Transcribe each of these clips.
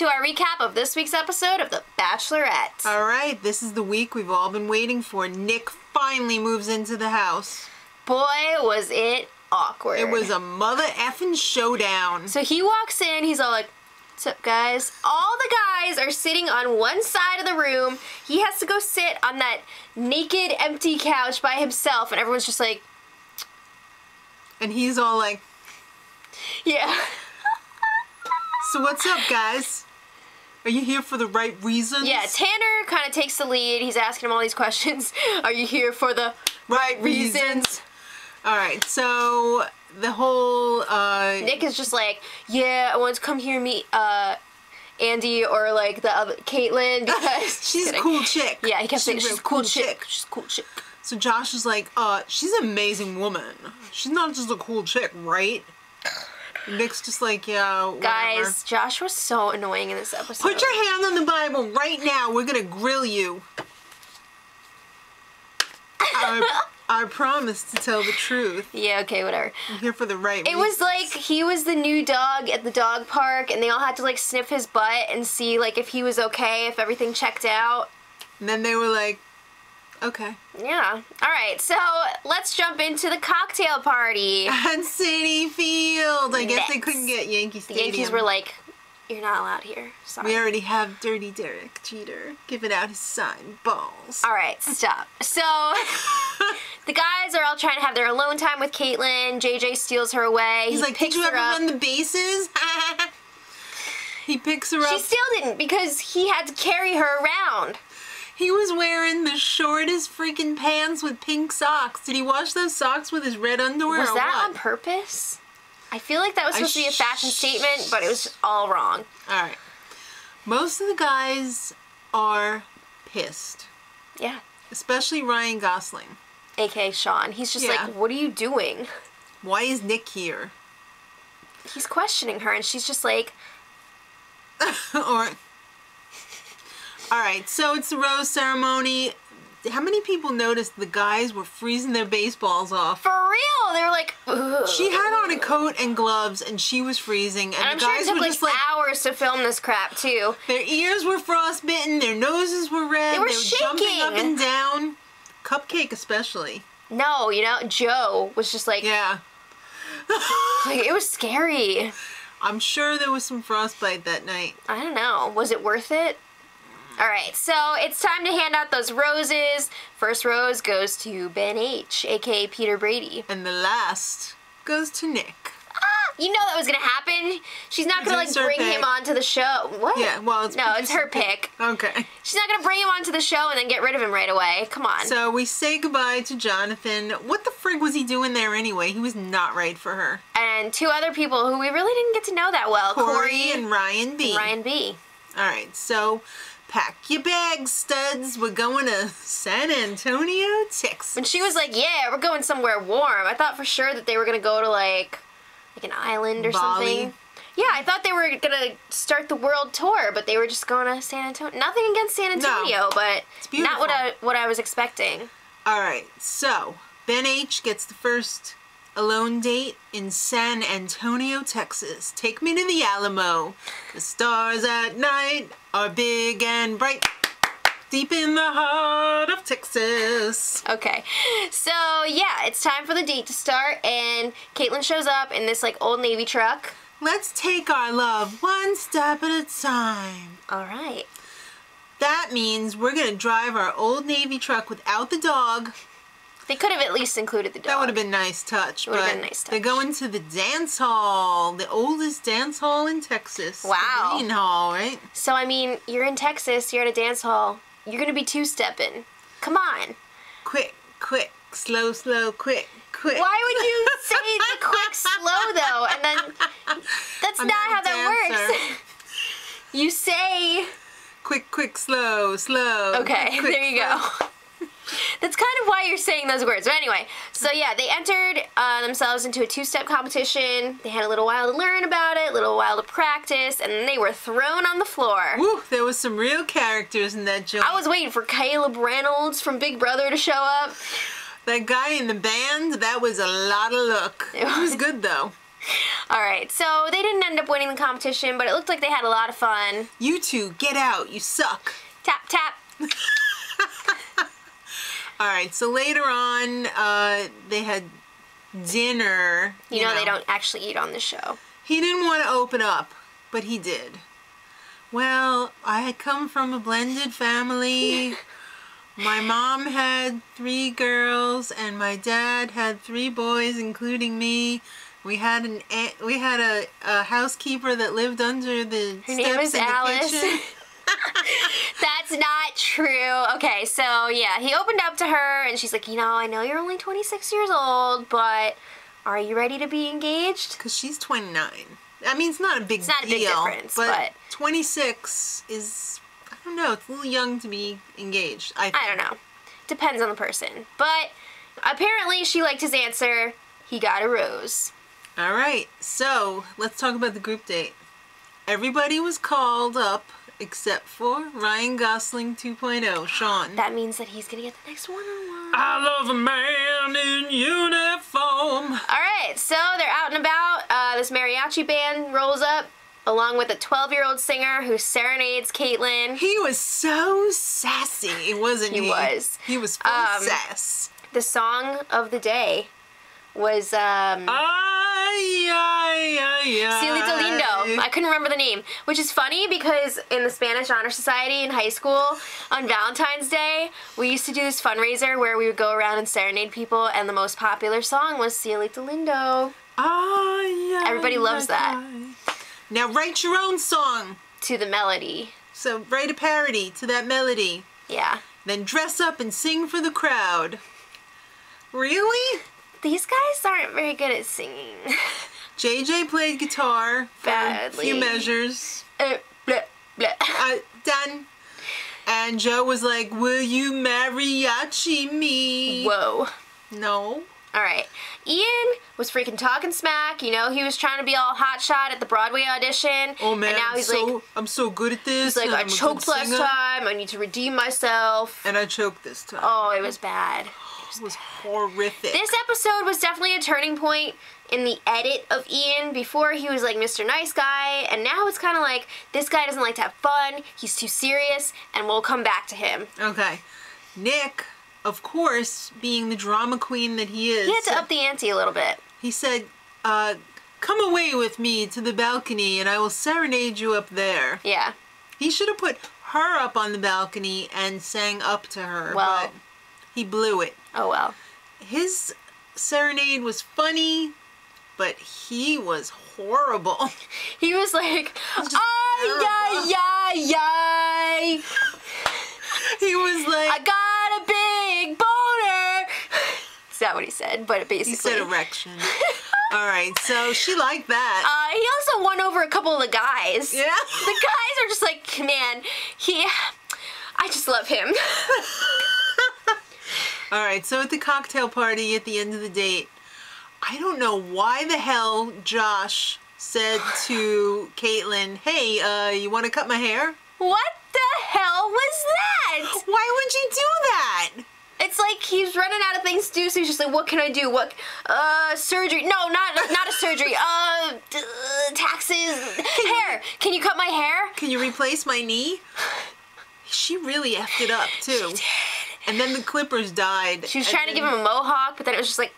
to our recap of this week's episode of The Bachelorette. Alright, this is the week we've all been waiting for. Nick finally moves into the house. Boy, was it awkward. It was a mother effing showdown. So he walks in, he's all like, "What's up, guys?" All the guys are sitting on one side of the room. He has to go sit on that naked, empty couch by himself, and everyone's just like... And he's all like... Yeah. So what's up, guys? Are you here for the right reasons? Yeah, Tanner kind of takes the lead. He's asking him all these questions. Are you here for the right reasons? Alright, so the whole... Nick is just like, yeah, I want to come here and meet Andy or like the other Kaitlyn because... She's a cool chick. Yeah, he kept saying, she's a cool chick. She's a cool chick. So Josh is like, she's an amazing woman. She's not just a cool chick, right? Nick's just like, yeah, whatever. Guys, Josh was so annoying in this episode. Put your hand on the Bible right now. We're gonna grill you. I promise to tell the truth. Yeah, okay, whatever. I'm here for the right reasons. It was like he was the new dog at the dog park, and they all had to like sniff his butt and see like if he was okay, if everything checked out. And then they were like, okay. Yeah. Alright, so let's jump into the cocktail party. At Citi Field. I guess they couldn't get Yankee Stadium. The Yankees were like, you're not allowed here. Sorry. We already have Dirty Derek Jeter giving out his signed balls. Alright, stop. So, the guys are all trying to have their alone time with Kaitlyn. JJ steals her away. He's like, did you ever run the bases? He picks her up. She still didn't because he had to carry her around. He was wearing the shortest freaking pants with pink socks. Did he wash those socks with his red underwear Was or that what? on purpose? I feel like that was supposed to be a fashion statement, but it was all wrong. Alright. Most of the guys are pissed. Yeah. Especially Ryan Gosling. A.K.A. Sean. He's just like, what are you doing? Why is Nick here? He's questioning her, and she's just like... Alright, so it's the rose ceremony. How many people noticed the guys were freezing their baseballs off? For real! They were like, ugh. She had on a coat and gloves, and she was freezing. And the I'm guys sure it were took just like like hours to film this crap, too. Their ears were frostbitten, their noses were red, They were jumping up shaking. and down. Cupcake especially. No, you know, Joe was just like... Yeah. Like, it was scary. I'm sure there was some frostbite that night. I don't know. Was it worth it? Alright, so it's time to hand out those roses. First rose goes to Ben H, aka Peter Brady. And the last goes to Nick. Ah, you know that was gonna happen. She's not gonna like bring him onto the show. What? Yeah, well, it's her pick. Okay. She's not gonna bring him onto the show and then get rid of him right away. Come on. So we say goodbye to Jonathan. What the frig was he doing there anyway? He was not right for her. And two other people who we really didn't get to know that well. Corey and Ryan B. Ryan B. Alright, so pack your bags, studs. We're going to San Antonio, Texas. When she was like, yeah, we're going somewhere warm, I thought for sure that they were going to go to like an island or Bali. something. Yeah, I thought they were going to start the world tour, but they were just going to San Antonio. Nothing against San Antonio, but it's beautiful. not what I was expecting. Alright, so Ben H gets the first alone date in San Antonio, Texas. Take me to the Alamo. The stars at night are big and bright. Deep in the heart of Texas. Okay, so yeah, it's time for the date to start, and Kaitlyn shows up in this like old Navy truck. Let's take our love one step at a time. Alright. That means we're gonna drive our old Navy truck without the dog. They could have at least included the dog. That would have been a nice touch. It would have been a nice touch. They're going to the dance hall, the oldest dance hall in Texas. Wow. The Green Hall, right? So, I mean, you're in Texas, you're at a dance hall, you're going to be two-stepping. Come on. Quick, quick, slow, slow, quick, quick. Why would you say the quick, slow, though? And then, that's not how that works. You say... Quick, quick, slow, slow. Okay, quick, there you go. That's kind of why you're saying those words. But anyway, so yeah, they entered themselves into a two-step competition. They had a little while to learn about it, a little while to practice, and then they were thrown on the floor. Woo, there was some real characters in that joint. I was waiting for Caleb Reynolds from Big Brother to show up. That guy in the band, that was a lot of look. It was good, though. All right, so they didn't end up winning the competition, but it looked like they had a lot of fun. You two, get out. You suck. Tap, tap. All right, so later on, they had dinner. You know they don't actually eat on the show. He didn't want to open up, but he did. Well, I had come from a blended family. My mom had 3 girls, and my dad had 3 boys, including me. We had a housekeeper that lived under the Her name is Alice. That's not true. Okay, so yeah, he opened up to her, and she's like, I know you're only 26 years old, but are you ready to be engaged? Because she's 29. I mean, it's not a big deal. It's not a big difference, but 26 is, I don't know, it's a little young to be engaged. I don't know. Depends on the person. But apparently she liked his answer. He got a rose. All right, so let's talk about the group date. Everybody was called up except for Ryan Gosling 2.0, Sean. That means that he's going to get the next one-on-one. I love a man in uniform. All right, so they're out and about. This mariachi band rolls up along with a 12-year-old singer who serenades Kaitlyn. He was so sassy, wasn't he? He was. He was full of sass. The song of the day was Cielito Lindo. I couldn't remember the name, which is funny because in the Spanish Honor Society in high school on Valentine's Day, we used to do this fundraiser where we would go around and serenade people, and the most popular song was Cielito Lindo. Everybody loves that. Now write your own song. To the melody. So write a parody to that melody. Yeah. Then dress up and sing for the crowd. Really? These guys aren't very good at singing. JJ played guitar for badly. a few measures. Blah, blah. Done. And Joe was like, will you mariachi me? Whoa. No. All right. Ian was freaking talking smack. He was trying to be all hotshot at the Broadway audition. Oh, man, and now he's I'm so good at this. He's like, I choked last time. I need to redeem myself. And I choked this time. Oh, it was bad. It was horrific. This episode was definitely a turning point in the edit of Ian. Before, he was like Mr. Nice Guy, and now it's kind of like, this guy doesn't like to have fun, he's too serious, and we'll come back to him. Okay. Nick, of course, being the drama queen that he is. He had to up the ante a little bit. He said, come away with me to the balcony, and I will serenade you up there. Yeah. He should have put her up on the balcony and sang up to her, but he blew it. Oh, well. His serenade was funny, but he was horrible. He was like, ay, ay, ay. He was like, I got a big boner. Is that what he said? But basically. He said erection. All right, so she liked that. He also won over a couple of the guys. Yeah? The guys are just like, man, I just love him. All right, so at the cocktail party at the end of the date, I don't know why the hell Josh said to Kaitlyn, hey, you want to cut my hair? What the hell was that? Why would you do that? It's like he's running out of things to do, so he's just like, what can I do? What, surgery? No, not a surgery. Taxes. Hair. Can you cut my hair? Can you replace my knee? She really effed it up, too. She did. And then the clippers died. She was trying to give him a mohawk, but then it was just like...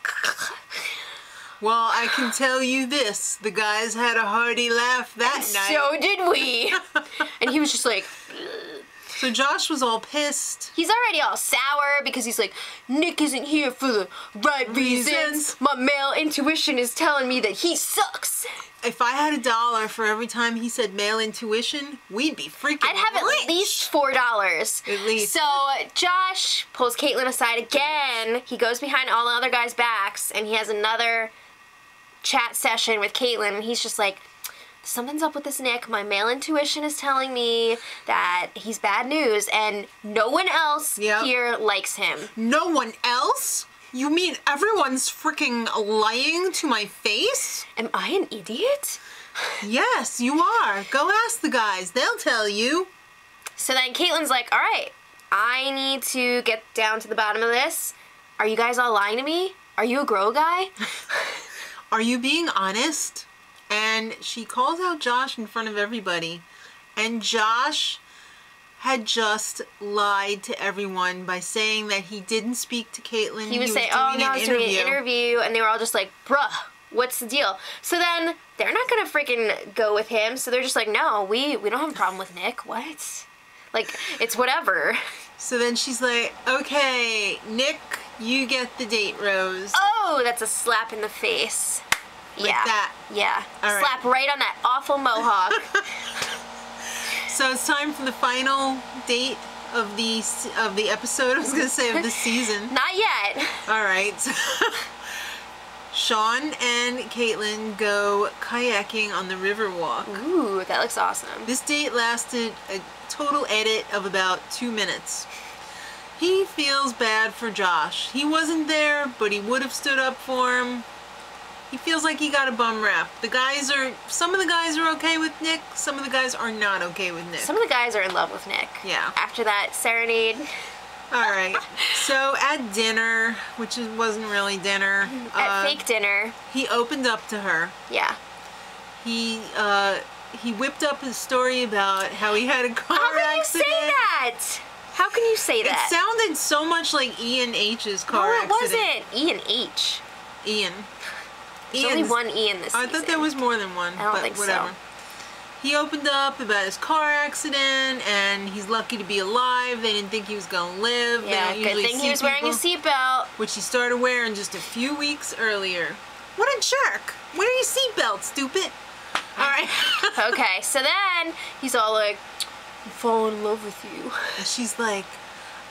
Well, I can tell you this. The guys had a hearty laugh that night. So did we. And he was just like... So Josh was all pissed. He's already all sour because he's like, Nick isn't here for the right reasons. My male intuition is telling me that he sucks. If I had $1 for every time he said male intuition, we'd be freaking I'd have rich. at least $4. At least. So Josh pulls Kaitlyn aside again. He goes behind all the other guys' backs and he has another chat session with Kaitlyn. And he's just like, something's up with this Nick. My male intuition is telling me that he's bad news and no one else here likes him. No one else? You mean everyone's freaking lying to my face? Am I an idiot? Yes, you are. Go ask the guys. They'll tell you. So then Kaitlyn's like, all right, I need to get down to the bottom of this. Are you guys all lying to me? Are you a grow guy? Are you being honest? And she calls out Josh in front of everybody. And Josh had just lied to everyone by saying that he didn't speak to Kaitlyn. He was saying, oh, no, I was doing an interview. And they were all just like, bruh, what's the deal? So then they're not going to freaking go with him. So they're just like, no, we don't have a problem with Nick. What? Like, it's whatever. So then she's like, okay, Nick, you get the date, Rose. Oh, that's a slap in the face. Like that. Yeah. All right. Slap right on that awful mohawk. So it's time for the final date of the episode. I was gonna say of the season. Not yet. All right. Sean and Kaitlyn go kayaking on the Riverwalk. Ooh, that looks awesome. This date lasted a total edit of about 2 minutes. He feels bad for Josh. He wasn't there, but he would have stood up for him. He feels like he got a bum rap. Some of the guys are okay with Nick, some of the guys are not okay with Nick. Some of the guys are in love with Nick. Yeah. After that serenade. Alright, so at dinner, which wasn't really dinner. At fake dinner. He opened up to her. Yeah. He whipped up his story about how he had a car accident. How can you say that? How can you say that? It sounded so much like Ian H's car accident. No, it wasn't. Ian H. Ian. There's only one Ian this season. I thought there was more than one, I don't but think whatever. so. He opened up about his car accident, and he's lucky to be alive. They didn't think he was going to live. Yeah, good thing he was wearing a seatbelt. Which he started wearing just a few weeks earlier. What a jerk. Wear your seatbelt, stupid. All right. Okay, so then he's all like, I'm falling in love with you. And she's like,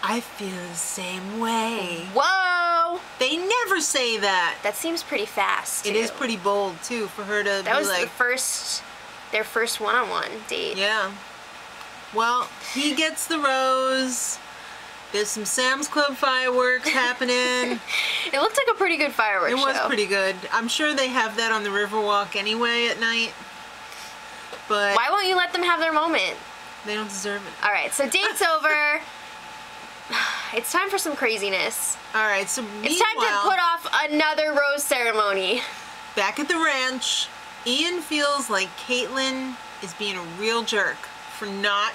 I feel the same way. Whoa! They never say that. That seems pretty fast, too. It is pretty bold, too, for her to be like... That was their first one-on-one date. Yeah. Well, he gets the rose. There's some Sam's Club fireworks happening. It looked like a pretty good fireworks show. It was pretty good. I'm sure they have that on the Riverwalk anyway at night. But... Why won't you let them have their moment? They don't deserve it. All right, so date's over. It's time for some craziness. All right, so meanwhile... It's time to put off another rose ceremony. Back at the ranch, Ian feels like Kaitlyn is being a real jerk for not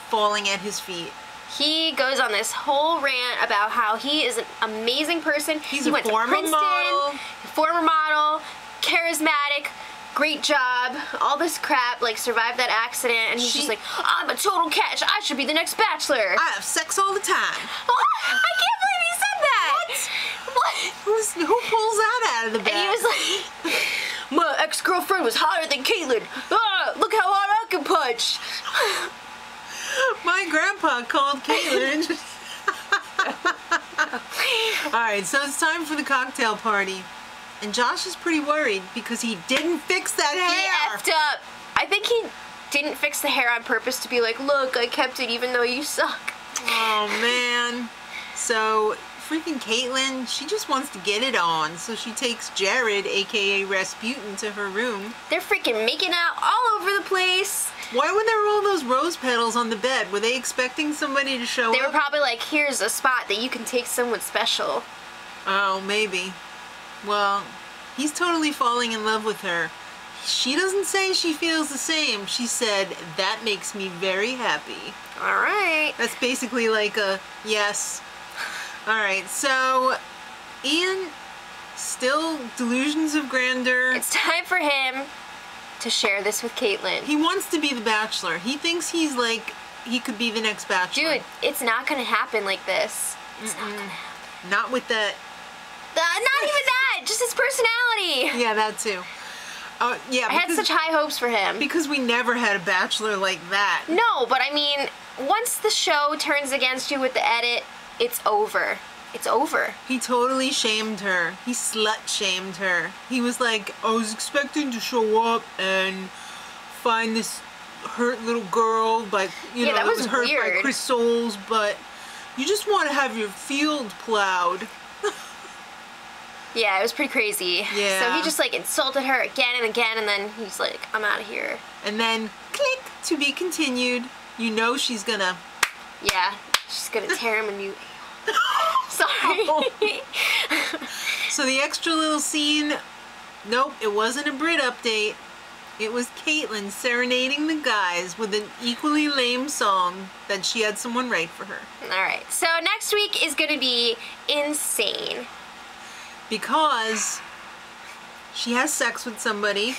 falling at his feet. He goes on this whole rant about how he is an amazing person. He went to Princeton, former model, charismatic, great job, all this crap, like survived that accident, and he's just like, I'm a total catch. I should be the next Bachelor. I have sex all the time. Oh, I can't believe he said that. What? Who pulls that out of the bag? And he was like, my ex-girlfriend was hotter than Kaitlyn. Ah, look how hard I can punch. My grandpa called Kaitlyn. Alright, so it's time for the cocktail party. And Josh is pretty worried because he didn't fix that hair. He effed up. I think he didn't fix the hair on purpose to be like, look, I kept it even though you suck. Oh, man. So, freaking Kaitlyn, she just wants to get it on. So she takes Jared, a.k.a. Rasputin, to her room. They're freaking making out all over the place. Why were there all those rose petals on the bed? Were they expecting somebody to show up? They were probably like, here's a spot that you can take someone special. Oh, maybe. Well, he's totally falling in love with her. She doesn't say she feels the same. She said, that makes me very happy. All right. That's basically like a yes. All right, so Ian, still delusions of grandeur. It's time for him to share this with Kaitlyn. He wants to be the Bachelor. He thinks he's like, he could be the next Bachelor. Dude, it's not going to happen like this. It's not going to happen. Not with that. Not even that, just his personality. Yeah, that too. Yeah, I had such high hopes for him. Because we never had a Bachelor like that. No, but I mean, once the show turns against you with the edit, it's over. It's over. He totally shamed her. He slut-shamed her. He was like, I was expecting to show up and find this hurt little girl, but, you know, that was hurt weird. by Chris Soules, but you just want to have your field plowed. Yeah, it was pretty crazy. Yeah. So he just like insulted her again and again, and then he's like, I'm out of here. And then, click, to be continued. You know she's gonna... Yeah, she's gonna tear him a new... Sorry. So the extra little scene, nope, it wasn't a Brit update. It was Kaitlyn serenading the guys with an equally lame song that she had someone write for her. Alright, so next week is going to be insane. Because she has sex with somebody.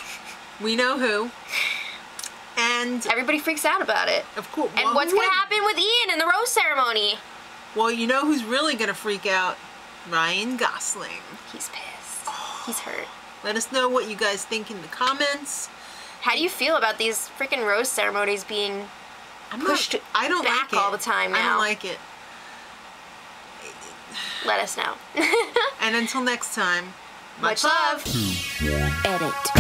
We know who. And everybody freaks out about it. Of course. And what's going to happen with Ian in the rose ceremony? Well, you know who's really going to freak out? Ryan Gosling. He's pissed. He's hurt. Let us know what you guys think in the comments. How do you feel about these freaking rose ceremonies being pushed I don't back like it. all the time now? I don't like it. Let us know. And until next time, much love. Edit.